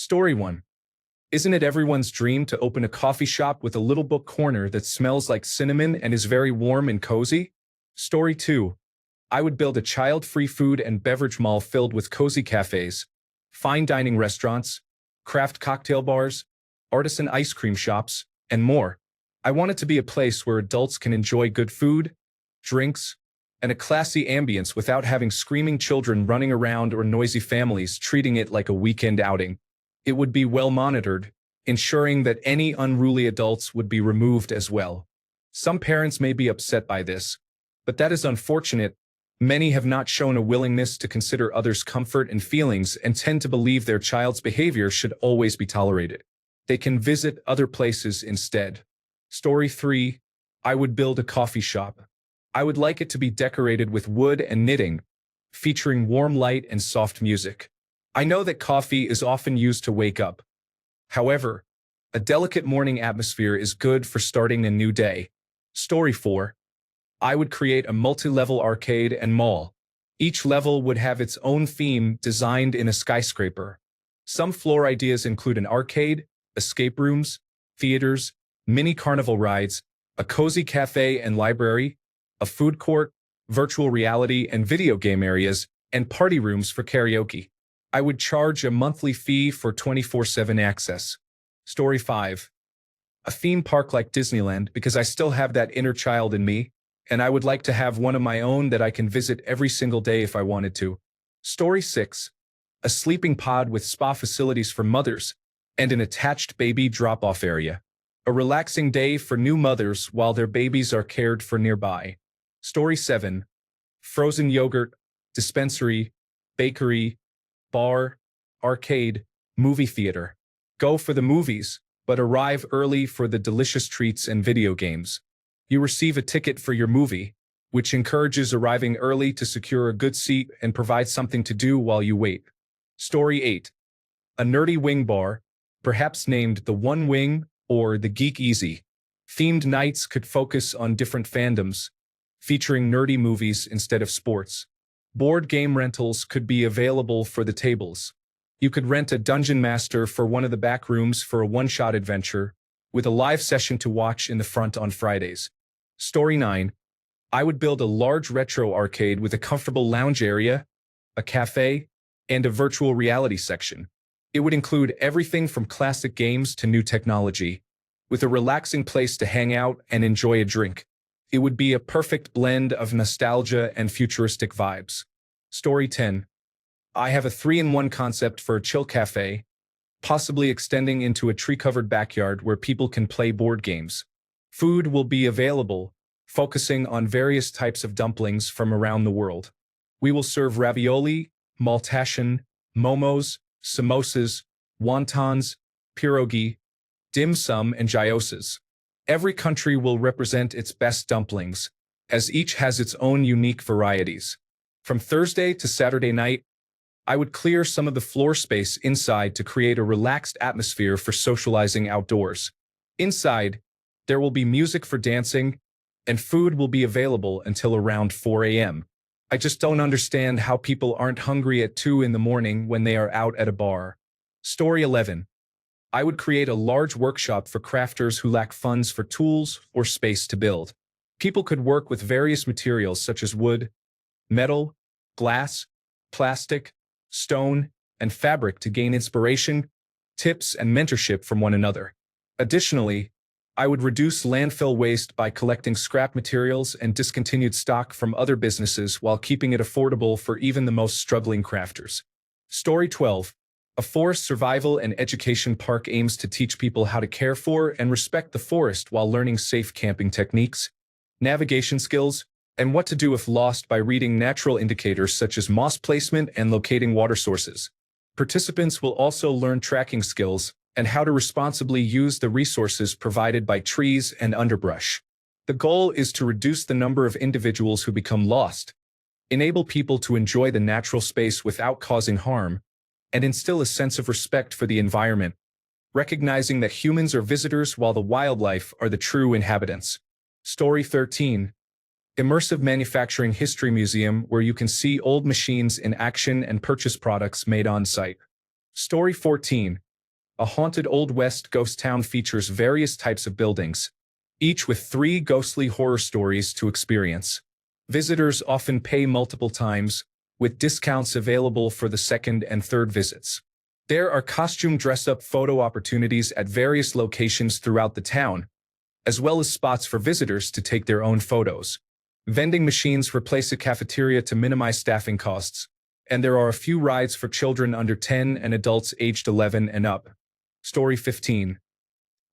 Story 1. Isn't it everyone's dream to open a coffee shop with a little book corner that smells like cinnamon and is very warm and cozy? Story 2. I would build a child-free food and beverage mall filled with cozy cafes, fine dining restaurants, craft cocktail bars, artisan ice cream shops, and more. I want it to be a place where adults can enjoy good food, drinks, and a classy ambience without having screaming children running around or noisy families treating it like a weekend outing. It would be well monitored, ensuring that any unruly adults would be removed as well. Some parents may be upset by this, but that is unfortunate. Many have not shown a willingness to consider others' comfort and feelings and tend to believe their child's behavior should always be tolerated. They can visit other places instead. Story 3. I would build a coffee shop. I would like it to be decorated with wood and knitting, featuring warm light and soft music. I know that coffee is often used to wake up. However, a delicate morning atmosphere is good for starting a new day. Story 4. I would create a multi-level arcade and mall. Each level would have its own theme designed in a skyscraper. Some floor ideas include an arcade, escape rooms, theaters, mini carnival rides, a cozy cafe and library, a food court, virtual reality and video game areas, and party rooms for karaoke. I would charge a monthly fee for 24/7 access. Story 5. A theme park like Disneyland because I still have that inner child in me, and I would like to have one of my own that I can visit every single day if I wanted to. Story 6. A sleeping pod with spa facilities for mothers and an attached baby drop-off area. A relaxing day for new mothers while their babies are cared for nearby. Story 7. Frozen yogurt, dispensary, bakery, bar, arcade, movie theater. Go for the movies, but arrive early for the delicious treats and video games. You receive a ticket for your movie, which encourages arriving early to secure a good seat and provide something to do while you wait. Story 8. A nerdy wing bar, perhaps named the One Wing or the Geek Easy. Themed nights could focus on different fandoms, featuring nerdy movies instead of sports. Board game rentals could be available for the tables. You could rent a Dungeon Master for one of the back rooms for a one-shot adventure, with a live session to watch in the front on Fridays. Story 9. I would build a large retro arcade with a comfortable lounge area, a cafe, and a virtual reality section. It would include everything from classic games to new technology, with a relaxing place to hang out and enjoy a drink. It would be a perfect blend of nostalgia and futuristic vibes. Story 10. I have a 3-in-1 concept for a chill cafe, possibly extending into a tree-covered backyard where people can play board games. Food will be available, focusing on various types of dumplings from around the world. We will serve ravioli, maltashen, momos, samosas, wontons, pierogi, dim sum, and gyozas. Every country will represent its best dumplings, as each has its own unique varieties. From Thursday to Saturday night, I would clear some of the floor space inside to create a relaxed atmosphere for socializing outdoors. Inside, there will be music for dancing, and food will be available until around 4 a.m. I just don't understand how people aren't hungry at 2 in the morning when they are out at a bar. Story 11. I would create a large workshop for crafters who lack funds for tools or space to build. People could work with various materials such as wood, metal, glass, plastic, stone, and fabric to gain inspiration, tips, and mentorship from one another. Additionally, I would reduce landfill waste by collecting scrap materials and discontinued stock from other businesses while keeping it affordable for even the most struggling crafters. Story 12. A forest survival and education park aims to teach people how to care for and respect the forest while learning safe camping techniques, navigation skills, and what to do if lost by reading natural indicators such as moss placement and locating water sources. Participants will also learn tracking skills and how to responsibly use the resources provided by trees and underbrush. The goal is to reduce the number of individuals who become lost, enable people to enjoy the natural space without causing harm, and instill a sense of respect for the environment, recognizing that humans are visitors while the wildlife are the true inhabitants. Story 13. Immersive Manufacturing History Museum, where you can see old machines in action and purchase products made on site. Story 14. A haunted Old West ghost town features various types of buildings, each with 3 ghostly horror stories to experience. Visitors often pay multiple times, with discounts available for the second and third visits. There are costume dress-up photo opportunities at various locations throughout the town, as well as spots for visitors to take their own photos. Vending machines replace a cafeteria to minimize staffing costs, and there are a few rides for children under 10 and adults aged 11 and up. Story 15.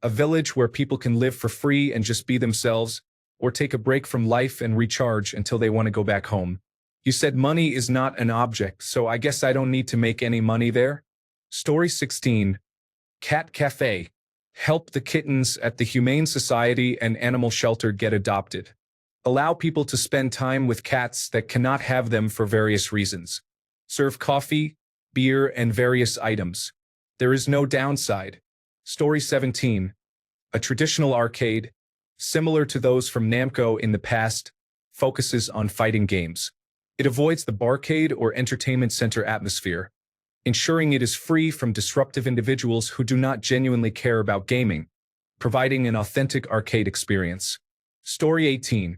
A village where people can live for free and just be themselves, or take a break from life and recharge until they want to go back home. You said money is not an object, so I guess I don't need to make any money there? Story 16. Cat Café. Help the kittens at the Humane Society and Animal Shelter get adopted. Allow people to spend time with cats that cannot have them for various reasons. Serve coffee, beer, and various items. There is no downside. Story 17. A traditional arcade, similar to those from Namco in the past, focuses on fighting games. It avoids the barcade or entertainment center atmosphere, ensuring it is free from disruptive individuals who do not genuinely care about gaming, providing an authentic arcade experience. Story 18.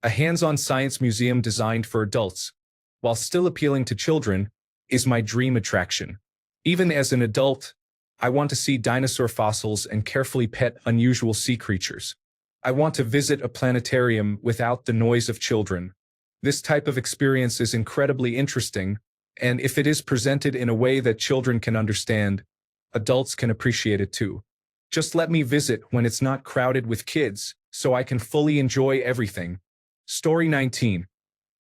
A hands-on science museum designed for adults, while still appealing to children, is my dream attraction. Even as an adult, I want to see dinosaur fossils and carefully pet unusual sea creatures. I want to visit a planetarium without the noise of children. This type of experience is incredibly interesting, and if it is presented in a way that children can understand, adults can appreciate it too. Just let me visit when it's not crowded with kids, so I can fully enjoy everything. Story 19.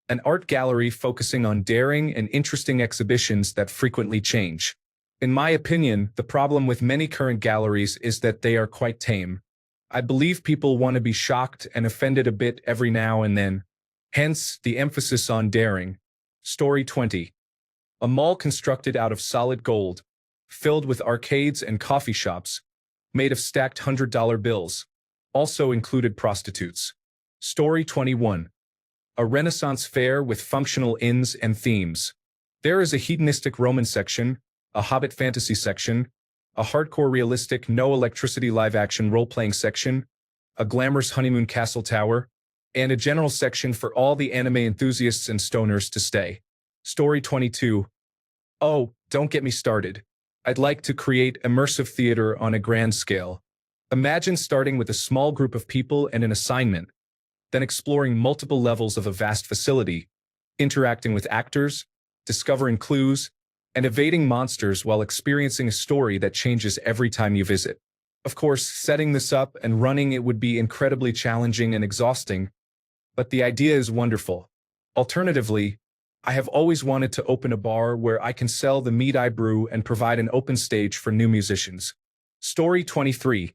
An art gallery focusing on daring and interesting exhibitions that frequently change. In my opinion, the problem with many current galleries is that they are quite tame. I believe people want to be shocked and offended a bit every now and then. Hence, the emphasis on daring. Story 20. A mall constructed out of solid gold, filled with arcades and coffee shops, made of stacked $100 bills, also included prostitutes. Story 21. A Renaissance fair with functional inns and themes. There is a hedonistic Roman section, a Hobbit fantasy section, a hardcore realistic no-electricity live-action role-playing section, a glamorous honeymoon castle tower, and a general section for all the anime enthusiasts and stoners to stay. Story 22. Oh, don't get me started. I'd like to create immersive theater on a grand scale. Imagine starting with a small group of people and an assignment, then exploring multiple levels of a vast facility, interacting with actors, discovering clues, and evading monsters while experiencing a story that changes every time you visit. Of course, setting this up and running it would be incredibly challenging and exhausting, but the idea is wonderful. Alternatively, I have always wanted to open a bar where I can sell the mead I brew and provide an open stage for new musicians. Story 23.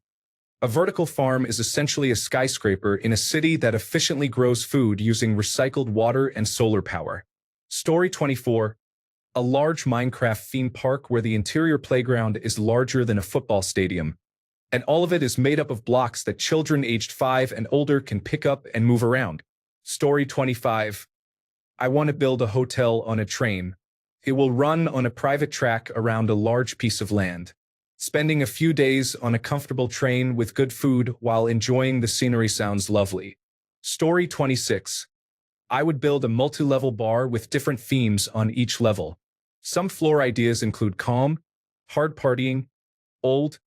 A vertical farm is essentially a skyscraper in a city that efficiently grows food using recycled water and solar power. Story 24. A large Minecraft theme park where the interior playground is larger than a football stadium, and all of it is made up of blocks that children aged 5 and older can pick up and move around. Story 25. I want to build a hotel on a train. It will run on a private track around a large piece of land. Spending a few days on a comfortable train with good food while enjoying the scenery sounds lovely. Story 26. I would build a multi-level bar with different themes on each level. Some floor ideas include calm, hard partying, old,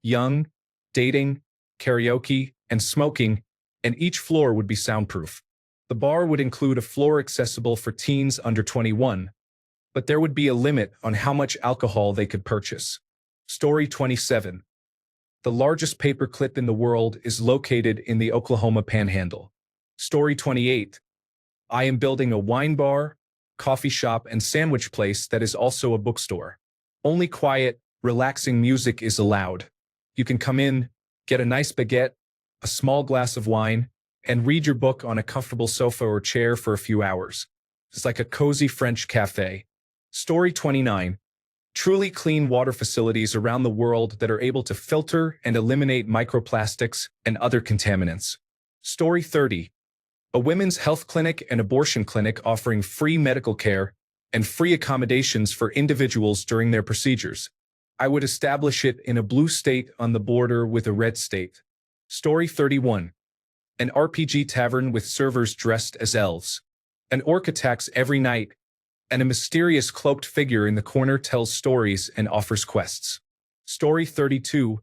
young, dating, karaoke, and smoking, and each floor would be soundproof. The bar would include a floor accessible for teens under 21, but there would be a limit on how much alcohol they could purchase. Story 27. The largest paperclip in the world is located in the Oklahoma Panhandle. Story 28. I am building a wine bar, coffee shop, and sandwich place that is also a bookstore. Only quiet, relaxing music is allowed. You can come in, get a nice baguette, a small glass of wine, and read your book on a comfortable sofa or chair for a few hours. It's like a cozy French cafe. Story 29. Truly clean water facilities around the world that are able to filter and eliminate microplastics and other contaminants. Story 30. A women's health clinic and abortion clinic offering free medical care and free accommodations for individuals during their procedures. I would establish it in a blue state on the border with a red state. Story 31. An RPG tavern with servers dressed as elves. An orc attacks every night, and a mysterious cloaked figure in the corner tells stories and offers quests. Story 32.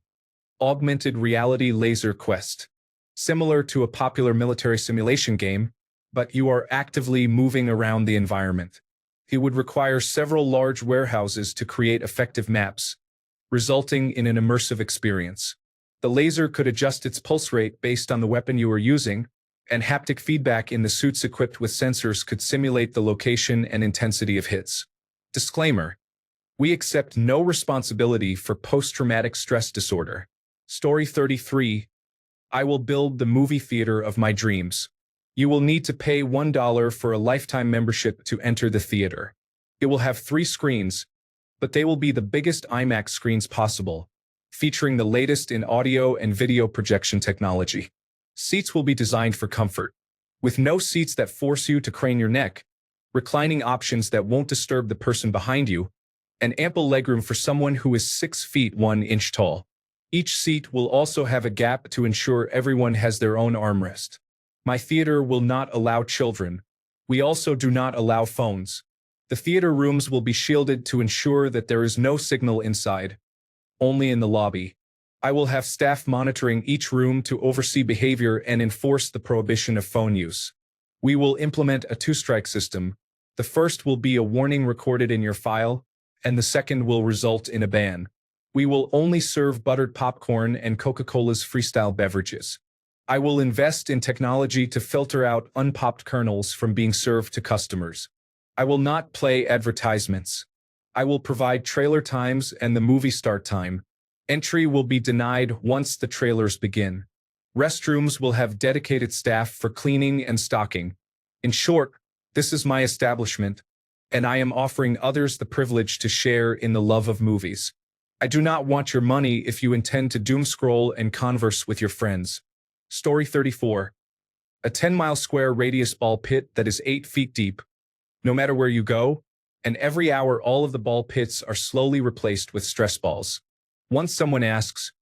Augmented reality laser quest. Similar to a popular military simulation game, but you are actively moving around the environment. It would require several large warehouses to create effective maps, resulting in an immersive experience. The laser could adjust its pulse rate based on the weapon you are using, and haptic feedback in the suits equipped with sensors could simulate the location and intensity of hits. Disclaimer: we accept no responsibility for post-traumatic stress disorder. Story 33. I will build the movie theater of my dreams. You will need to pay $1 for a lifetime membership to enter the theater. It will have 3 screens, but they will be the biggest IMAX screens possible, featuring the latest in audio and video projection technology. Seats will be designed for comfort, with no seats that force you to crane your neck, reclining options that won't disturb the person behind you, and ample legroom for someone who is 6 feet 1 inch tall. Each seat will also have a gap to ensure everyone has their own armrest. My theater will not allow children. We also do not allow phones. The theater rooms will be shielded to ensure that there is no signal inside, only in the lobby. I will have staff monitoring each room to oversee behavior and enforce the prohibition of phone use. We will implement a 2-strike system. The first will be a warning recorded in your file, and the second will result in a ban. We will only serve buttered popcorn and Coca-Cola's freestyle beverages. I will invest in technology to filter out unpopped kernels from being served to customers. I will not play advertisements. I will provide trailer times and the movie start time. Entry will be denied once the trailers begin. Restrooms will have dedicated staff for cleaning and stocking. In short, this is my establishment, and I am offering others the privilege to share in the love of movies. I do not want your money if you intend to doom scroll and converse with your friends. Story 34. A 10-mile square radius ball pit that is 8 feet deep. No matter where you go, and every hour all of the ball pits are slowly replaced with stress balls. Once someone asks,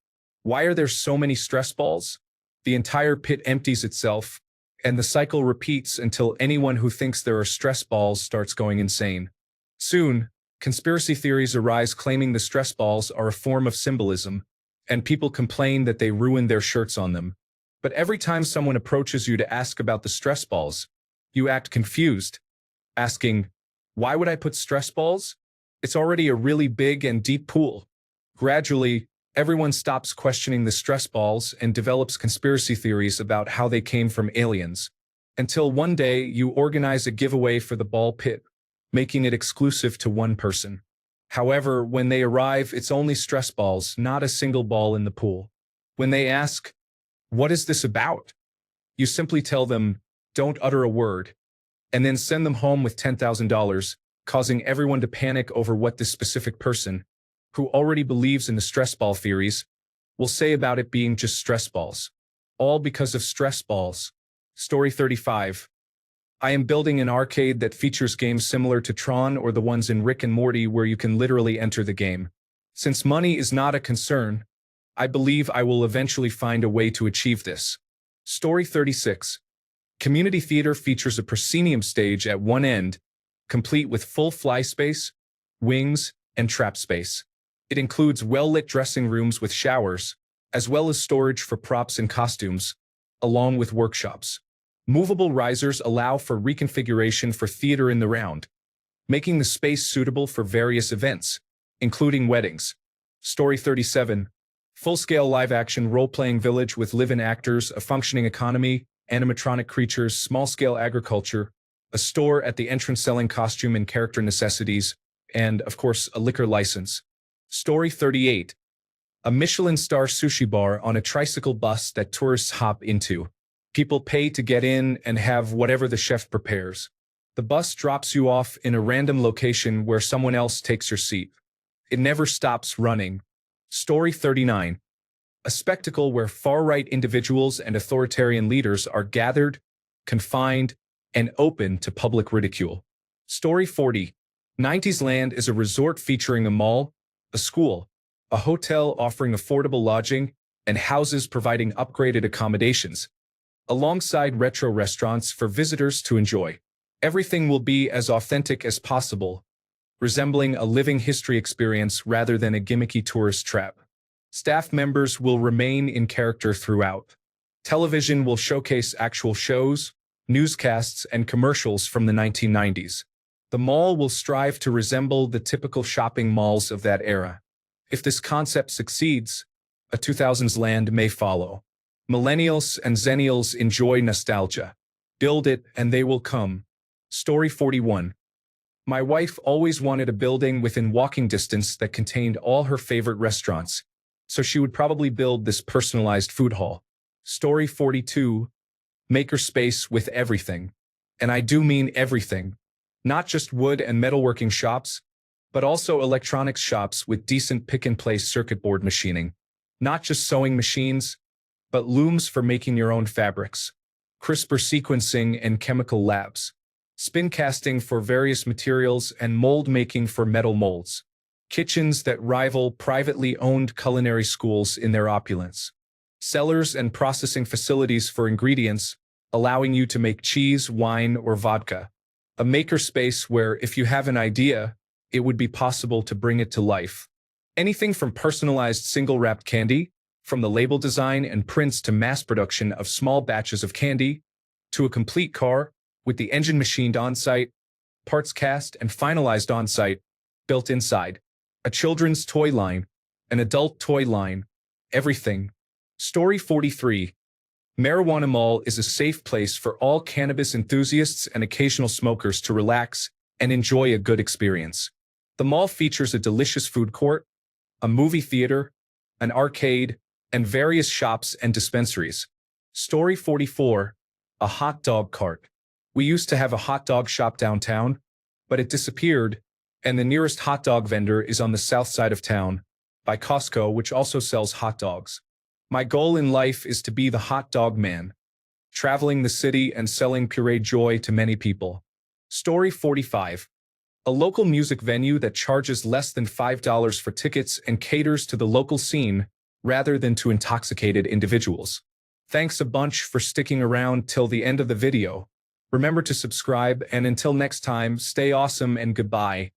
why are there so many stress balls? The entire pit empties itself, and the cycle repeats until anyone who thinks there are stress balls starts going insane. Soon, conspiracy theories arise claiming the stress balls are a form of symbolism, and people complain that they ruin their shirts on them. But every time someone approaches you to ask about the stress balls, you act confused, asking, why would I put stress balls? It's already a really big and deep pool. Gradually, everyone stops questioning the stress balls and develops conspiracy theories about how they came from aliens. Until one day, you organize a giveaway for the ball pit, making it exclusive to one person. However, when they arrive, it's only stress balls, not a single ball in the pool. When they ask, what is this about? You simply tell them, don't utter a word, and then send them home with $10,000, causing everyone to panic over what this specific person, who already believes in the stress ball theories, will say about it being just stress balls. All because of stress balls. Story 35. I am building an arcade that features games similar to Tron or the ones in Rick and Morty where you can literally enter the game. Since money is not a concern, I believe I will eventually find a way to achieve this. Story 36. Community theater features a proscenium stage at one end, complete with full fly space, wings, and trap space. It includes well-lit dressing rooms with showers, as well as storage for props and costumes, along with workshops. Movable risers allow for reconfiguration for theater in the round, making the space suitable for various events, including weddings. Story 37. Full-scale live-action role-playing village with live-in actors, a functioning economy, animatronic creatures, small-scale agriculture, a store at the entrance selling costume and character necessities, and, of course, a liquor license. Story 38. A Michelin star sushi bar on a tricycle bus that tourists hop into. People pay to get in and have whatever the chef prepares. The bus drops you off in a random location where someone else takes your seat. It never stops running. Story 39. A spectacle where far-right individuals and authoritarian leaders are gathered, confined, and open to public ridicule. Story 40. 90s Land is a resort featuring a mall, a school, a hotel offering affordable lodging, and houses providing upgraded accommodations, alongside retro restaurants for visitors to enjoy. Everything will be as authentic as possible, resembling a living history experience rather than a gimmicky tourist trap. Staff members will remain in character throughout. Television will showcase actual shows, newscasts, and commercials from the 1990s. The mall will strive to resemble the typical shopping malls of that era. If this concept succeeds, a 2000s land may follow. Millennials and Zennials enjoy nostalgia. Build it and they will come. Story 41. My wife always wanted a building within walking distance that contained all her favorite restaurants, so she would probably build this personalized food hall. Story 42. Makerspace with everything. And I do mean everything. Not just wood and metalworking shops, but also electronics shops with decent pick-and-place circuit board machining. Not just sewing machines, but looms for making your own fabrics, CRISPR sequencing and chemical labs, spin casting for various materials and mold making for metal molds, kitchens that rival privately owned culinary schools in their opulence, cellars and processing facilities for ingredients, allowing you to make cheese, wine, or vodka, a makerspace where if you have an idea, it would be possible to bring it to life. Anything from personalized single-wrapped candy, from the label design and prints to mass production of small batches of candy, to a complete car with the engine machined on-site, parts cast and finalized on-site, built inside, a children's toy line, an adult toy line, everything. Story 43. Marijuana Mall is a safe place for all cannabis enthusiasts and occasional smokers to relax and enjoy a good experience. The mall features a delicious food court, a movie theater, an arcade, and various shops and dispensaries. Story 44. A hot dog cart. We used to have a hot dog shop downtown, but it disappeared, and the nearest hot dog vendor is on the south side of town, by Costco, which also sells hot dogs. My goal in life is to be the hot dog man, traveling the city and selling pure joy to many people. Story 45. A local music venue that charges less than $5 for tickets and caters to the local scene rather than to intoxicated individuals. Thanks a bunch for sticking around till the end of the video. Remember to subscribe, and until next time, stay awesome and goodbye.